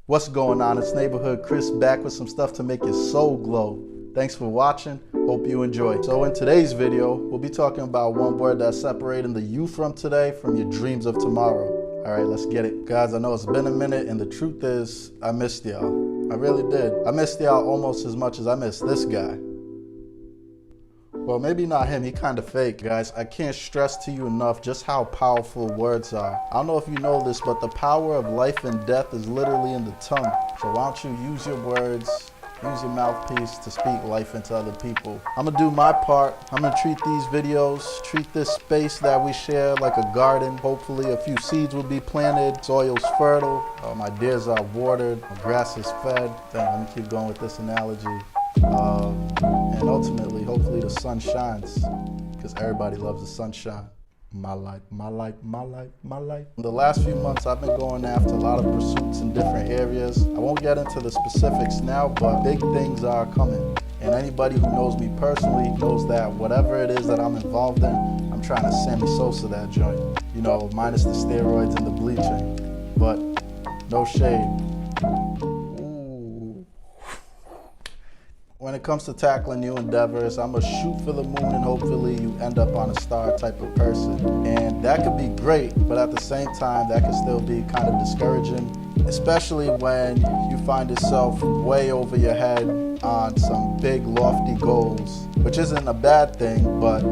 What's going on? It's Neighborhood Chris back with some stuff to make your soul glow. Thanks for watching. Hope you enjoy. So in today's video, we'll be talking about one word that's separating the you from today from your dreams of tomorrow. All right, let's get it. Guys, I know it's been a minute, and the truth is, I missed y'all. I really did. I missed y'all almost as much as I missed this guy. Well, maybe not him, he kind of fake, guys. I can't stress to you enough just how powerful words are. I don't know if you know this, but the power of life and death is literally in the tongue. So why don't you use your words, use your mouthpiece to speak life into other people. I'm gonna do my part. I'm gonna treat these videos, treat this space that we share like a garden. Hopefully a few seeds will be planted, soil's fertile, my deers are watered, my grass is fed. Let me keep going with this analogy. And ultimately, hopefully the sun shines, because everybody loves the sunshine. My life, my life, my life, my life. In the last few months, I've been going after a lot of pursuits in different areas. I won't get into the specifics now, but big things are coming. And anybody who knows me personally knows that whatever it is that I'm involved in, I'm trying to Sammy Sosa that joint. You know, minus the steroids and the bleaching. But no shade. When it comes to tackling new endeavors, I'm a shoot for the moon and hopefully you end up on a star type of person. And that could be great, but at the same time, that could still be kind of discouraging, especially when you find yourself way over your head on some big lofty goals, which isn't a bad thing, but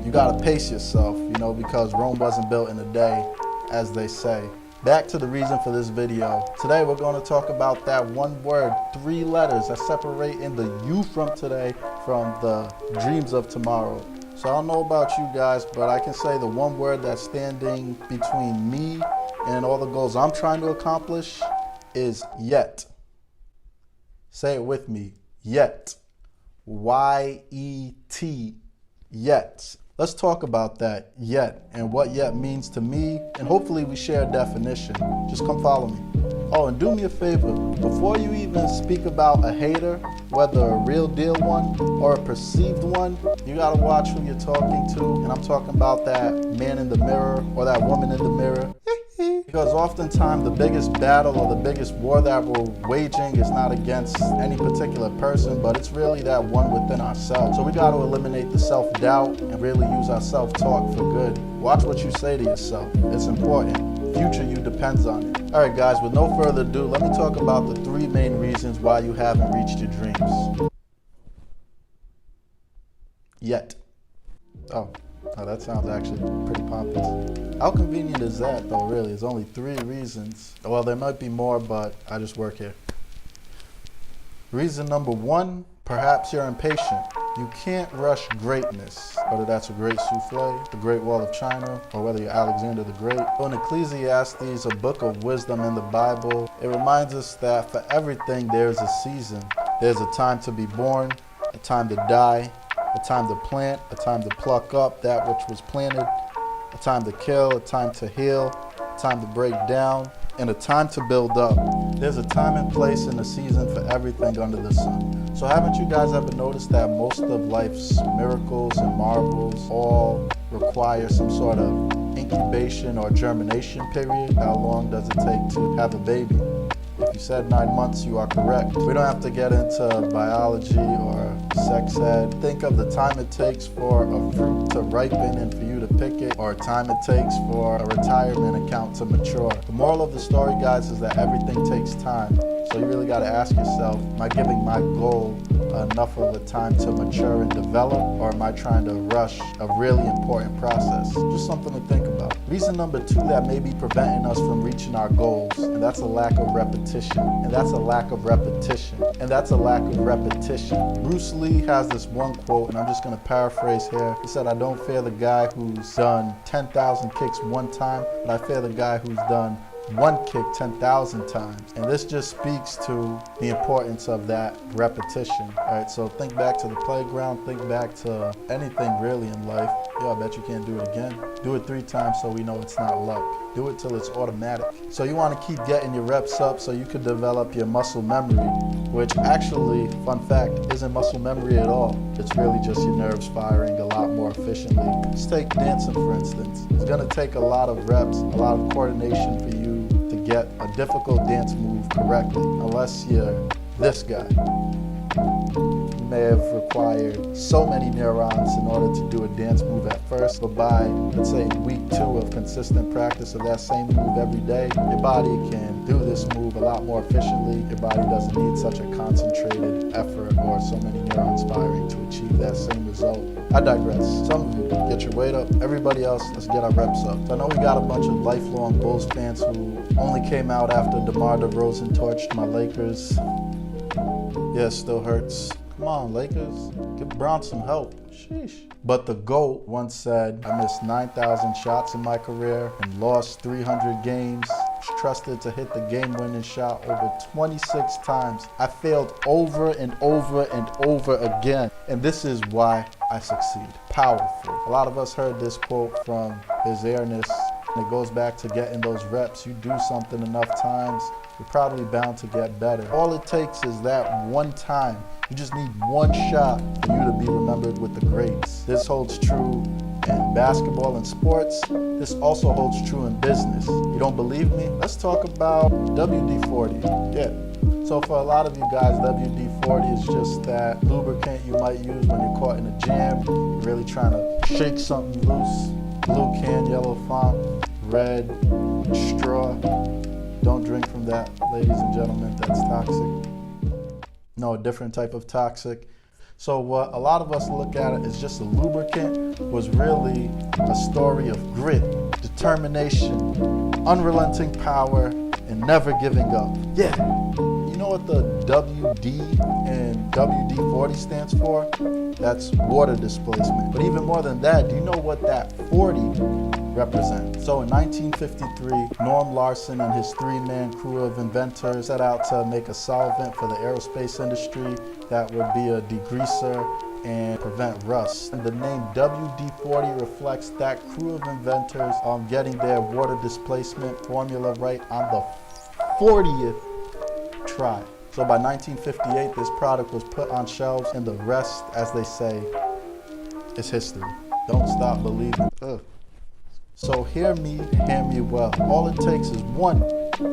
you gotta pace yourself, you know, because Rome wasn't built in a day, as they say. Back to the reason for this video. Today we're going to talk about that one word, 3 letters that separate in the you from today from the dreams of tomorrow. So I don't know about you guys, but I can say the one word that's standing between me and all the goals I'm trying to accomplish is yet. Say it with me, yet. Y-E-T, yet. Let's talk about that yet and what yet means to me, and hopefully we share a definition. Just come follow me. Oh, and do me a favor, before you even speak about a hater, whether a real deal one or a perceived one, you gotta watch who you're talking to, and I'm talking about that man in the mirror or that woman in the mirror. Because oftentimes the biggest battle or the biggest war that we're waging is not against any particular person, but it's really that one within ourselves. So we got to eliminate the self-doubt and really use our self-talk for good. Watch what you say to yourself. It's important. Future you depends on it. All right, guys, with no further ado, let me talk about the 3 main reasons why you haven't reached your dreams. Yet. Oh, that sounds actually pretty pompous. How convenient is that, though, really? There's only 3 reasons. Well, there might be more, but I just work here. Reason number 1, perhaps you're impatient. You can't rush greatness, whether that's a great souffle, the Great Wall of China, or whether you're Alexander the Great. So in Ecclesiastes, a book of wisdom in the Bible, it reminds us that for everything there's a season. There's a time to be born, a time to die, a time to plant, a time to pluck up that which was planted, a time to kill, a time to heal, a time to break down, and a time to build up. There's a time and place and a season for everything under the sun. So haven't you guys ever noticed that most of life's miracles and marvels all require some sort of incubation or germination period? How long does it take to have a baby? If you said 9 months, you are correct. We don't have to get into biology or sex ed. Think of the time it takes for a fruit to ripen and for you to pick it, or time it takes for a retirement account to mature. The moral of the story, guys, is that everything takes time. So you really got to ask yourself, am I giving my goal enough of a time to mature and develop, or am I trying to rush a really important process? Just something to think about. Reason number 2 that may be preventing us from reaching our goals, and that's a lack of repetition. And that's a lack of repetition. And that's a lack of repetition. Bruce Lee has this one quote, and I'm just going to paraphrase here. He said, I don't fear the guy who's done 10,000 kicks one time, but I fear the guy who's done one kick 10,000 times. And this just speaks to the importance of that repetition. All right, so think back to the playground, think back to anything really in life. Yo, I bet you can't do it again. Do it 3 times so we know it's not luck. Do it till it's automatic. So you want to keep getting your reps up so you could develop your muscle memory, which actually, fun fact, isn't muscle memory at all. It's really just your nerves firing a lot more efficiently. Let's take dancing, for instance. It's going to take a lot of reps, a lot of coordination for you to get get a difficult dance move correctly, unless you're this guy. You may have required so many neurons in order to do a dance move at first, but by, let's say, week 2 of consistent practice of that same move every day, your body can do this move a lot more efficiently. Your body doesn't need such a concentrated effort or so many neurons firing to achieve that same result. I digress. Some of you, get your weight up. Everybody else, let's get our reps up. So I know we got a bunch of lifelong Bulls fans who only came out after DeMar DeRozan torched my Lakers. Yeah, it still hurts. Come on, Lakers. Give Brown some help. Sheesh. But the GOAT once said, I missed 9,000 shots in my career and lost 300 games. Was trusted to hit the game-winning shot over 26 times. I failed over and over and over again. And this is why I succeed. Powerful. A lot of us heard this quote from His Airness. And it goes back to getting those reps. You do something enough times, you're probably bound to get better. All it takes is that one time. You just need one shot for you to be remembered with the greats. This holds true in basketball and sports. This also holds true in business. You don't believe me? Let's talk about WD-40. Yeah. So for a lot of you guys, WD-40 is just that lubricant you might use when you're caught in a jam. You're really trying to shake something loose. Blue can, yellow font, red straw. Don't drink from that, ladies and gentlemen. That's toxic. No, a different type of toxic. So what a lot of us look at it as just a lubricant was really a story of grit, determination, unrelenting power, and never giving up. Yeah. You know what the WD and WD-40 stands for? That's water displacement. But even more than that, do you know what that 40 represents? So in 1953, Norm Larson and his 3-man crew of inventors set out to make a solvent for the aerospace industry that would be a degreaser and prevent rust. And the name WD-40 reflects that crew of inventors getting their water displacement formula right on the 40th try. So by 1958, this product was put on shelves, and the rest, as they say, is history. Don't stop believing. Ugh. So hear me well. All it takes is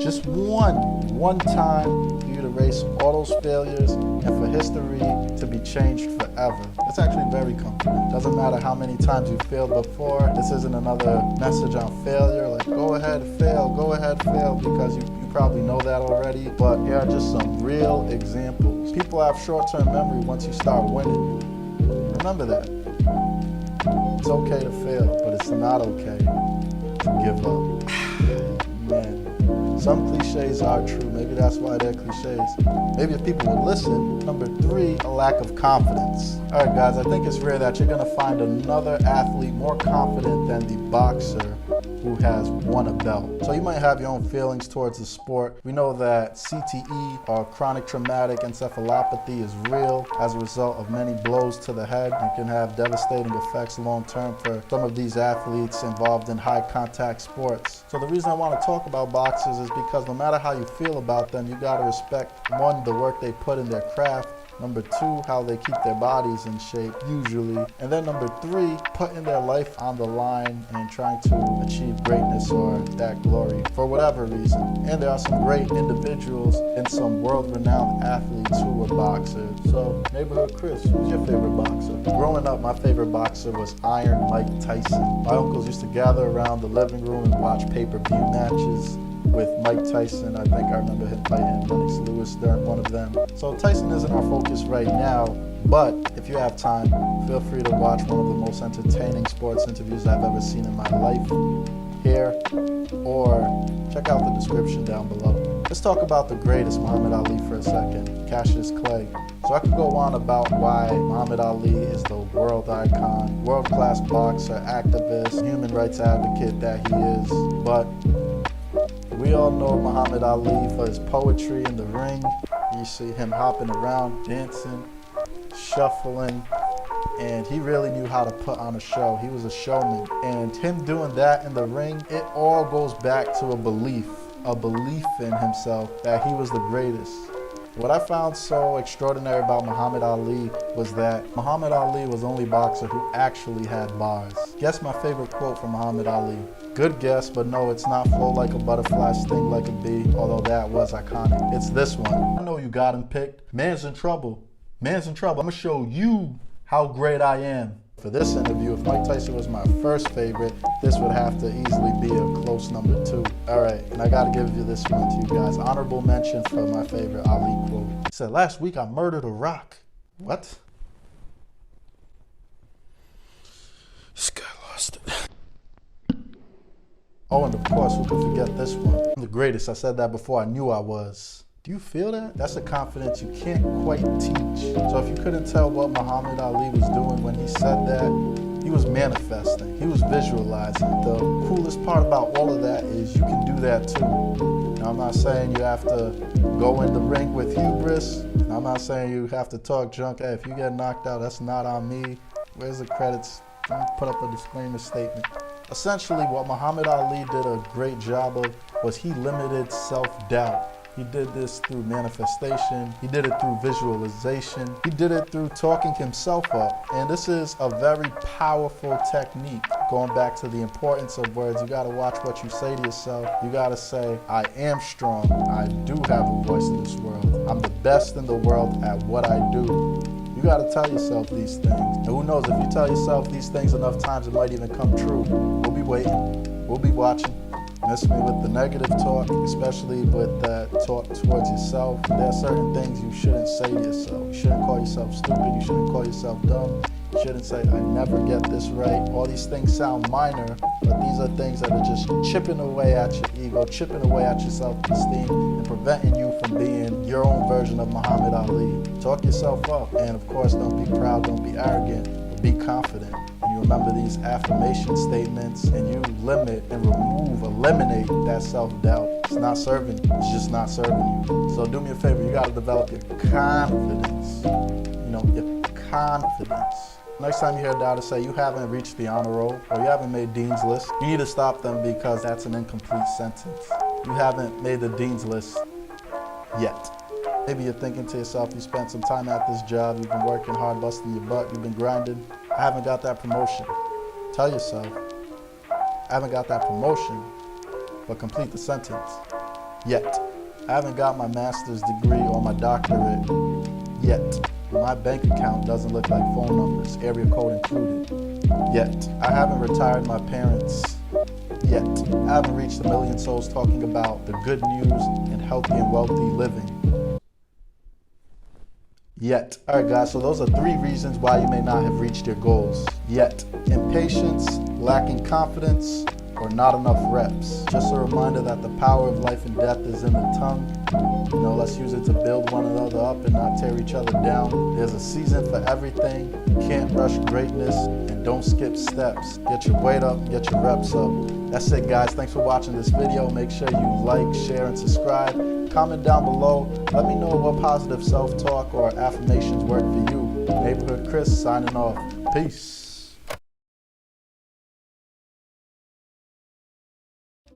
just one time for you to erase all those failures and for history to be changed forever. It's actually very comforting. Doesn't matter how many times you failed before. This isn't another message on failure, like go ahead, fail, because you probably know that already. But here are just some real examples. People have short-term memory once you start winning. Remember that. It's okay to fail, but it's not okay to give up. Man, some cliches are true. Maybe that's why they're cliches. Maybe if people would listen. Number 3, a lack of confidence. All right, guys, I think it's rare that you're going to find another athlete more confident than the boxer who has won a belt. So you might have your own feelings towards the sport. We know that CTE, or chronic traumatic encephalopathy, is real as a result of many blows to the head and can have devastating effects long term for some of these athletes involved in high contact sports. So the reason I want to talk about boxers is because no matter how you feel about them, you got to respect, 1, the work they put in their craft, number 2, how they keep their bodies in shape, usually. And then number 3, putting their life on the line and trying to achieve greatness or that glory for whatever reason. And there are some great individuals and some world-renowned athletes who were boxers. So, Neighborhood Chris, who's your favorite boxer? Growing up, my favorite boxer was Iron Mike Tyson. My uncles used to gather around the living room and watch pay-per-view matches with Mike Tyson. I think I remember him fighting Lennox Lewis during one of them. So Tyson isn't our focus right now, but if you have time, feel free to watch one of the most entertaining sports interviews I've ever seen in my life here, or check out the description down below. Let's talk about the greatest, Muhammad Ali, for a second, Cassius Clay. So I could go on about why Muhammad Ali is the world icon, world-class boxer, activist, human rights advocate that he is, but we all know Muhammad Ali for his poetry in the ring. You see him hopping around, dancing, shuffling, and he really knew how to put on a show. He was a showman. And him doing that in the ring, it all goes back to a belief in himself that he was the greatest. What I found so extraordinary about Muhammad Ali was that Muhammad Ali was the only boxer who actually had bars. Guess my favorite quote from Muhammad Ali. Good guess, but no, it's not flow like a butterfly, sting like a bee, although that was iconic. It's this one. I know you got him picked. Man's in trouble. Man's in trouble. I'm gonna show you how great I am. For this interview, if Mike Tyson was my first favorite, this would have to easily be a close number 2. All right, and I gotta give you this one to you guys. Honorable mention for my favorite Ali quote. He said, "Last week I murdered a rock." What? This guy lost it. Oh, and of course, who could forget this one? I'm the greatest. I said that before I knew I was. Do you feel that? That's a confidence you can't quite teach. So if you couldn't tell what Muhammad Ali was doing when he said that, he was manifesting. He was visualizing. The coolest part about all of that is you can do that too. Now, I'm not saying you have to go in the ring with hubris. And I'm not saying you have to talk junk. Hey, if you get knocked out, that's not on me. Where's the credits? Let me put up a disclaimer statement. Essentially, what Muhammad Ali did a great job of was he limited self-doubt. He did this through manifestation. He did it through visualization. He did it through talking himself up. And this is a very powerful technique. Going back to the importance of words, you gotta watch what you say to yourself. You gotta say, I am strong. I do have a voice in this world. I'm the best in the world at what I do. You gotta tell yourself these things. And who knows, if you tell yourself these things enough times, it might even come true. We'll be waiting. We'll be watching. Miss me with the negative talk, especially with that talk towards yourself. There are certain things you shouldn't say to yourself. You shouldn't call yourself stupid. You shouldn't call yourself dumb. You shouldn't say, I never get this right. All these things sound minor, but these are things that are just chipping away at your ego, chipping away at your self-esteem, and preventing you from being your own version of Muhammad Ali. Talk yourself up, and of course, don't be proud, don't be arrogant, but be confident. You remember these affirmation statements, and you limit and eliminate that self-doubt. It's not serving you. It's just not serving you. So do me a favor, you gotta develop your confidence. You know, your confidence. Next time you hear doubters say you haven't reached the honor roll or you haven't made Dean's List, you need to stop them because that's an incomplete sentence. You haven't made the Dean's List yet. Maybe you're thinking to yourself, you spent some time at this job, you've been working hard, busting your butt, you've been grinding. I haven't got that promotion. Tell yourself, I haven't got that promotion, but complete the sentence. Yet. I haven't got my master's degree or my doctorate yet. My bank account doesn't look like phone numbers, area code included. Yet. I haven't retired my parents yet. I haven't reached a million souls talking about the good news and healthy and wealthy living. Yet. All right, guys, so those are 3 reasons why you may not have reached your goals yet. Impatience, lacking confidence, or not enough reps. Just a reminder that the power of life and death is in the tongue. You know, let's use it to build one another up and not tear each other down. There's a season for everything. You can't rush greatness, and don't skip steps. Get your weight up, get your reps up. That's it, guys. Thanks for watching this video. Make sure you like, share, and subscribe. Comment down below. Let me know what positive self-talk or affirmations work for you. Neighborhood Chris signing off. Peace.